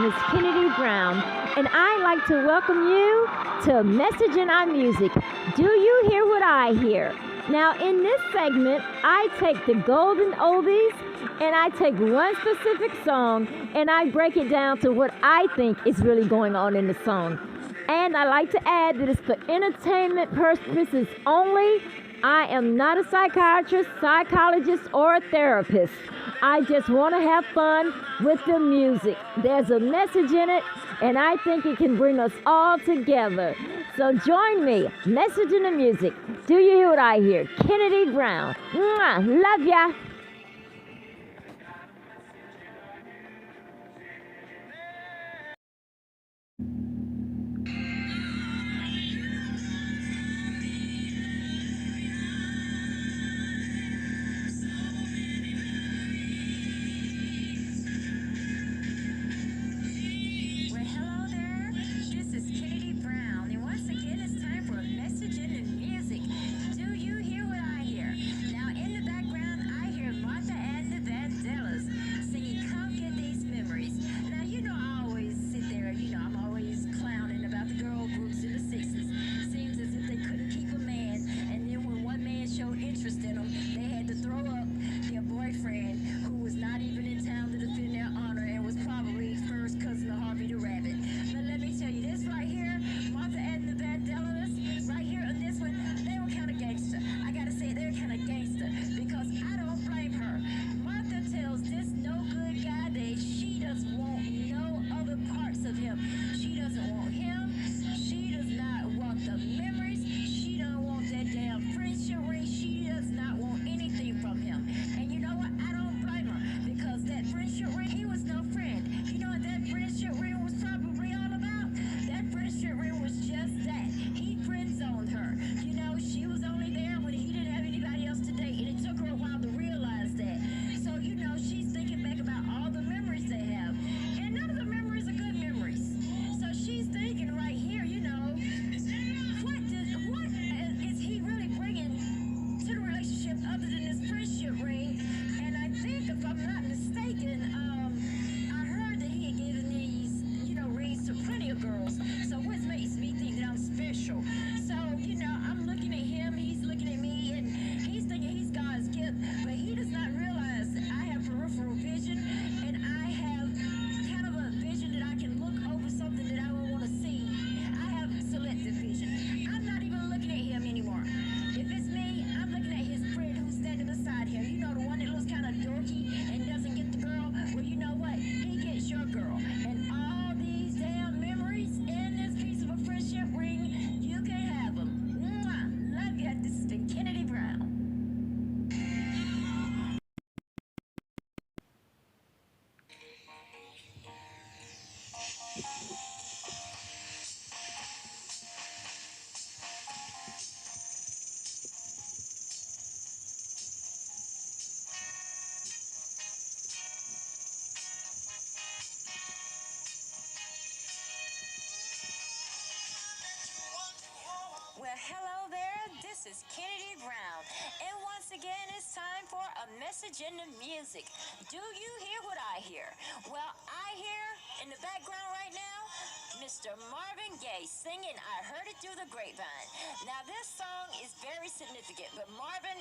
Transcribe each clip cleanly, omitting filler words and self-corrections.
name is Kennedy Brown, and I'd like to welcome you to Message in Our Music. Do you hear what I hear? Now, in this segment, I take the golden oldies and I take one specific song and I break it down to what I think is really going on in the song. And I like to add that it's for entertainment purposes only. I am not a psychiatrist, psychologist, or a therapist. I just want to have fun with the music. There's a message in it, and I think it can bring us all together. So join me, Message in the Music. Do you hear what I hear? Kennedy Brown. Mwah, love ya. Hello there, this is Kennedy Brown, and once again it's time for a message in the music. Do you hear what I hear? Well, I hear in the background right now Mr. Marvin Gaye singing I Heard It Through the Grapevine. Now this song is very significant, but Marvin,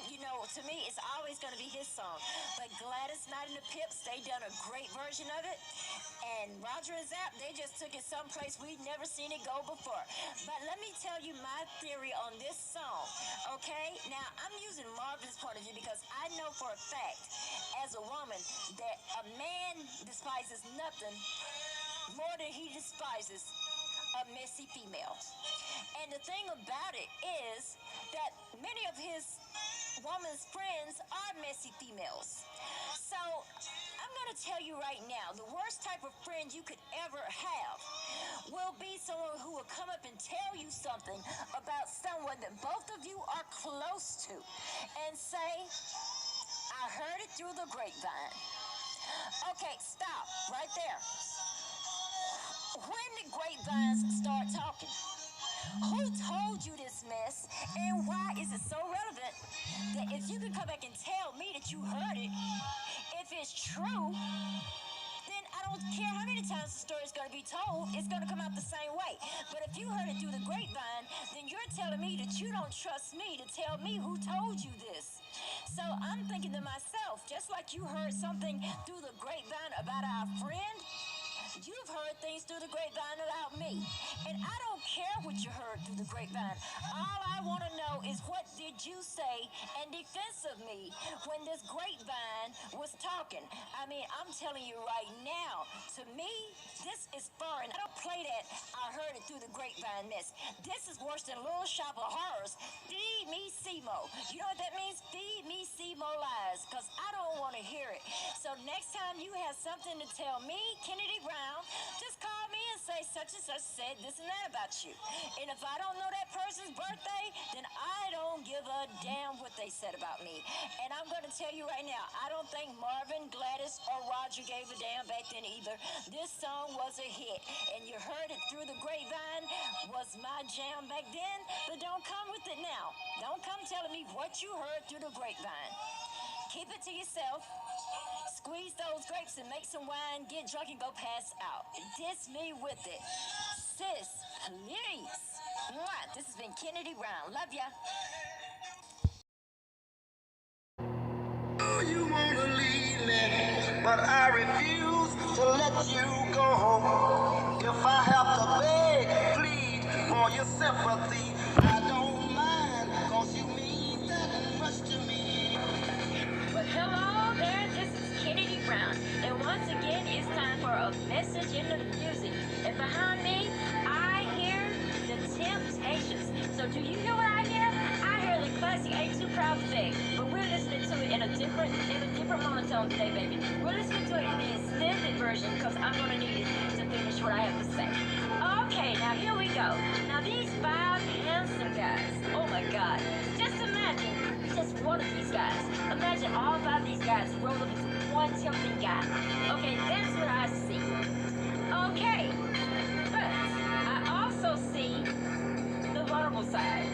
to me it's always going to be his song. But Gladys Knight and the Pips, they done a great version of it. And Roger and Zapp, they just took it someplace we'd never seen it go before. But let me tell you my theory on this song, okay? Now, I'm using Marvin's point of view because I know for a fact, as a woman, that a man despises nothing more than he despises a messy female. And the thing about it is that many of his woman's friends are messy females. So I'm going to tell you right now, the worst type of friend you could ever have will be someone who will come up and tell you something about someone that both of you are close to and say, I heard it through the grapevine. Okay, stop right there. When did grapevines start talking? Who told you this mess, and why is it so relevant that if you could come back and tell me that you heard it, if it's true, then I don't care how many times the story's going to be told, it's going to come out the same way. But if you heard it through the grapevine, then you're telling me that you don't trust me to tell me who told you this. So I'm thinking to myself, just like you heard something through the grapevine about our friend, you've heard things through the grapevine about me. And I don't care what you heard through the grapevine. All I want to know is what did you say in defense of me when this grapevine was talking? I mean, I'm telling you right now, to me, this is foreign. I don't play that I heard it through the grapevine mess. This is worse than Little Shop of Horrors. Feed me Simo. You know what that means? Feed me Simo lies, because I don't want to hear it. So next time you have something to tell me, Kennedy Brown, just call me and say such and such said this and that about you. And if I don't know that person's birthday, then I don't give a damn what they said about me. And I'm going to tell you right now, I don't think Marvin, Gladys, or Roger gave a damn back then either. This song was a hit, and you heard it through the grapevine, was my jam back then, but don't come with it now. Don't come telling me what you heard through the grapevine. Keep it to yourself. Squeeze those grapes and make some wine, get drunk and go pass out. Diss me with it. Sis, please. Mwah. This has been Kennedy Brown. Love ya. Oh, you wanna leave me, but I refuse to let you go. If I have to beg, plead for your sympathy, I don't mind, 'cause you mean that much to me. Well, hello there. This is Kennedy Brown. And once again, it's time for a message in the music. And behind me, I hear the Temptations. So do you hear what I hear? I hear the classic Ain't Too Proud to Beg. But we're listening to it in a different monotone today, baby. We're listening to it in the extended version because I'm going to need it to finish what I have to say. Okay, now here we go. Now these 5 handsome guys. Oh my God. Just imagine just one of these guys. Imagine all 5 of these guys rolled up into one tempting guy. Okay, that's what I see. Okay, but I also see the vulnerable side.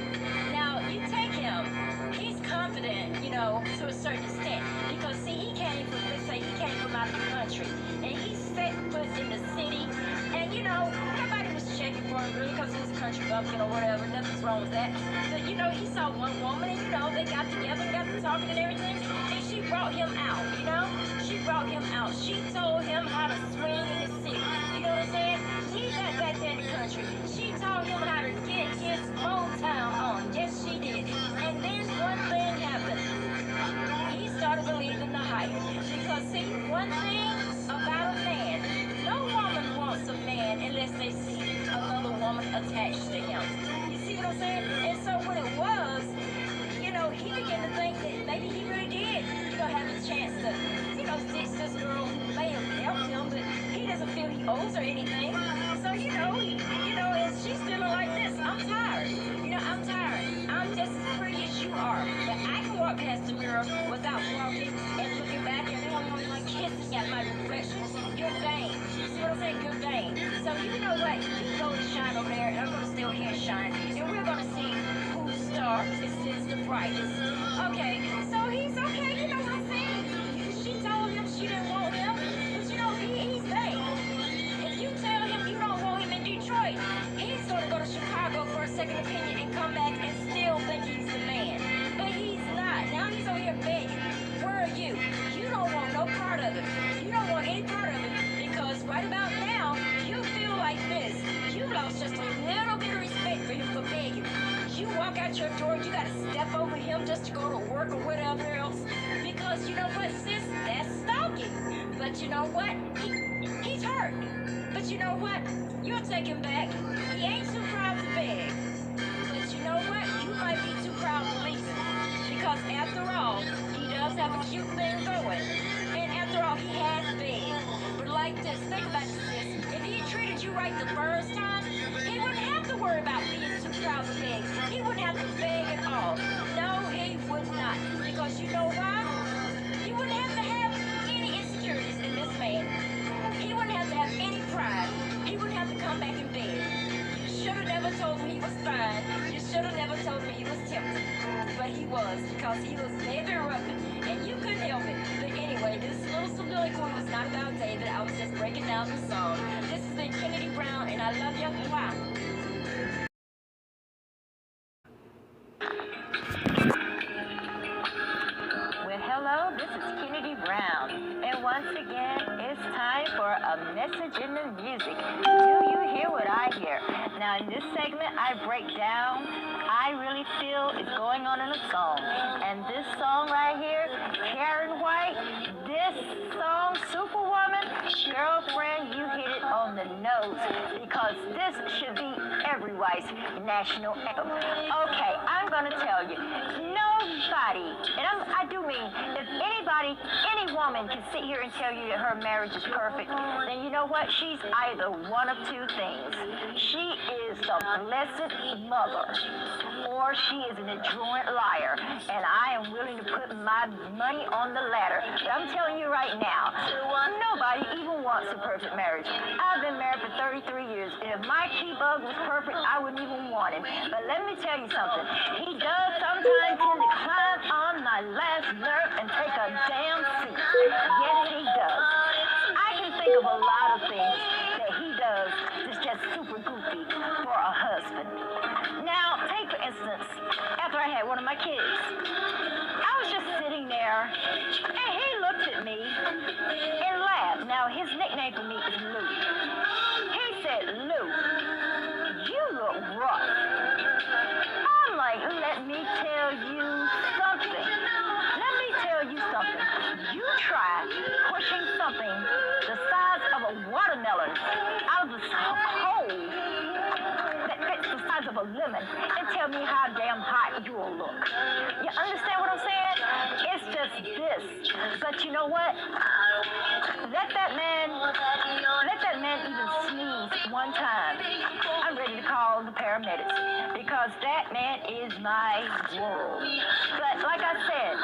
Now, you take him, he's confident, you know, to a certain extent. Because, see, he came from, let's say, he came from out of the country. And he set foot in the city. And, you know, nobody was checking for him, really, because he was a country bumpkin or whatever. Nothing's wrong with that. But, you know, he saw one woman, and, you know, they got together and got to talking and everything. And she brought him out, you know? She brought him out. She told him how to swing in the city. You know what I'm saying? He's not back there in the country. She taught him how to get his Motown on. Yes, she did. And then one thing happened. He started believing the hype. Because, see, one thing about a man, no woman wants a man unless they see another woman attached to him. You see what I'm saying? And so what it was, you know, he began to think that maybe he really did, you know, have a chance to, you know, ditch this girl who may have helped him, but he doesn't feel he owes her anything. So, you know, and she's feeling like this. I'm tired. You know, I'm tired. I'm just as pretty as you are. But I can walk past the mirror without walking and looking back and like kissing at my reflection. You're vain. You see what I'm saying? You're vain. So you know what? You go and shine over there, and I'm going to stay over here and shine. And we're going to see whose star is the brightest. Okay, so he's okay. You know what I'm saying? She told him she didn't want him. But you know, he's vain. If you tell him you don't want him in Detroit, he's going to go to Chicago for a second opinion and come back and still think he's the man. But he's not. Now he's over here begging. Where are you? You don't want no part of it. You don't want any part of it because right about now, you feel like this. You lost just a little bit of respect for him for begging. You walk out your door, you got to step over him just to go to work or whatever else. Because you know what, sis? That's stalking. But you know what? He's hurt. But you know what? You'll take him back. He ain't too proud to beg. But you know what? You might be too proud to leave him. Because after all, he does have a cute thing going. And after all, he has begged. But like this, think about this, sis. If he treated you right the first time, he wouldn't have to worry about being too proud to beg. He wouldn't have to beg at all. No, he would not. Because you know why? You wouldn't have to have any insecurities in this man. He wouldn't have to have any pride. He wouldn't have to come back and beg. You should have never told him he was fine. You should have never told him he was tempted. But he was, because he was very rugged, and you couldn't help it. But anyway. anyway, this little soliloquy was not about David. I was just breaking down the song. This has been Kennedy Brown, and I love you. Wow. Well, hello, this is Kennedy Brown, and once again, it's time for a message in the music. Do you hear what I hear? Now, in this segment, I break down I really feel is going on in a song, and this song right here, Karen White, this song, Superwoman, girlfriend, you hit it on the nose, because this should be every wife's national anthem. Okay, I'm gonna tell you, nobody, and I do mean, if anybody, any woman can sit here and tell you that her marriage is perfect, then you know what? She's either one of two things. She is the blessed mother, or she is an adroit liar, and I am willing to put my money on the latter. But I'm telling you right now, nobody even wants a perfect marriage. I've been married for 33 years, and if my T-Bug was perfect, I wouldn't even want him. But let me tell you something. He does sometimes tend to climb on my last nerve and take a damn seat. Yes, he does. I can think of a lot of things that he does that's just super goofy for a husband. Now, take for instance, after I had one of my kids, I was just sitting there, and he looked at me and laughed. Now, his nickname for me is Lou. He said, Lou, you look rough. I'm like, let me tell you something. Let me tell you something. You try pushing something the size of a watermelon out of the hole that fits the size of a lemon and tell me how damn hot you will look. You understand what I'm saying? It's just this. But you know what? Let that man even sneeze one time. I'm ready to call the paramedics, because that man is my world. But like I said,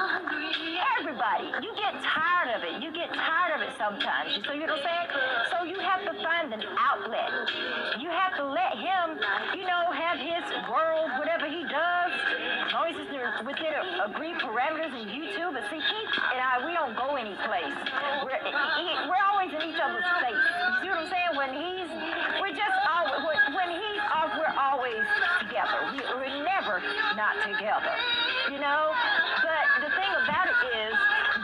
everybody, you get tired of it. You get tired of it sometimes. So you know what I'm saying? So you have to find an outlet. You have to let him, have his world, whatever he does. As long as it's within agreed parameters in YouTube. But see, he and I, we don't go any place. We're always in each other's face. You see what I'm saying? When he's off, we're always together. We're never not together. But the thing about it is,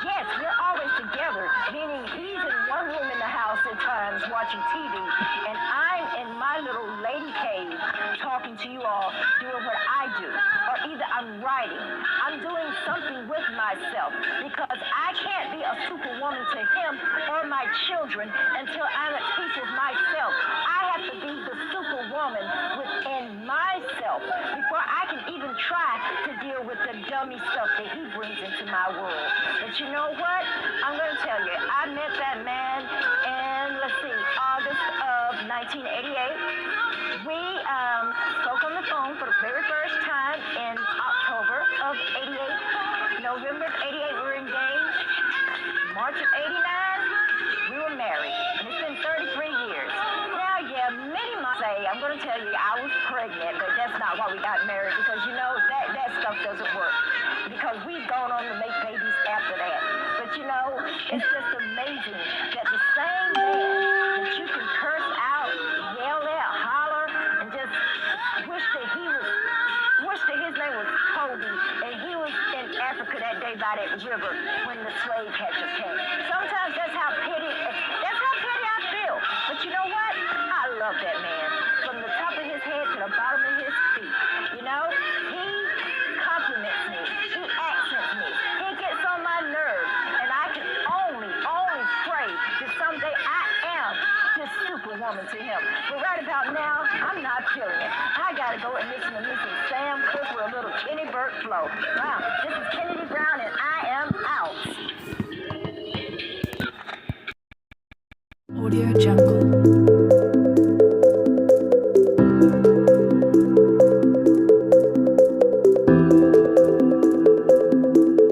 yes, we're always together, meaning he's in one room in the house at times watching TV, and I'm in my little lady cave talking to you all, doing what I do. Or either I'm writing, I'm doing something with myself, because I can't be a superwoman to him or my children until I'm at peace with myself. I have to be the superwoman within myself before I can even try to deal with the dummy stuff that he brings into my world. But you know what? I'm going to tell you, I met that man in, August of 1988. We spoke on the phone for the very first time in October of 88. November of 88, we were engaged. March of 89, we were married. And it's been 33 years. Now, yeah, many might say, I'm going to tell you, I was pregnant, but that's not why we got married, because, that stuff doesn't work. Because we've gone on to make babies after that. But, it's just amazing that the same man that you can curse out, yell at, holler, and just wish that his name was Kobe, and he was in Africa that day by that river when the slave catchers came. Sometimes that's how petty I feel. But you know what? I love that man. From the top of his head to the bottom of his feet. He compliments me. He accents me. He gets on my nerves. And I can only pray that someday I am this superwoman to him. But right about now, I'm not feeling it. I gotta go and listen to me some Sam Cooke with a little Kenny Burke flow. Wow, this is Kennedy Brown, and I am out. Audio Jungle.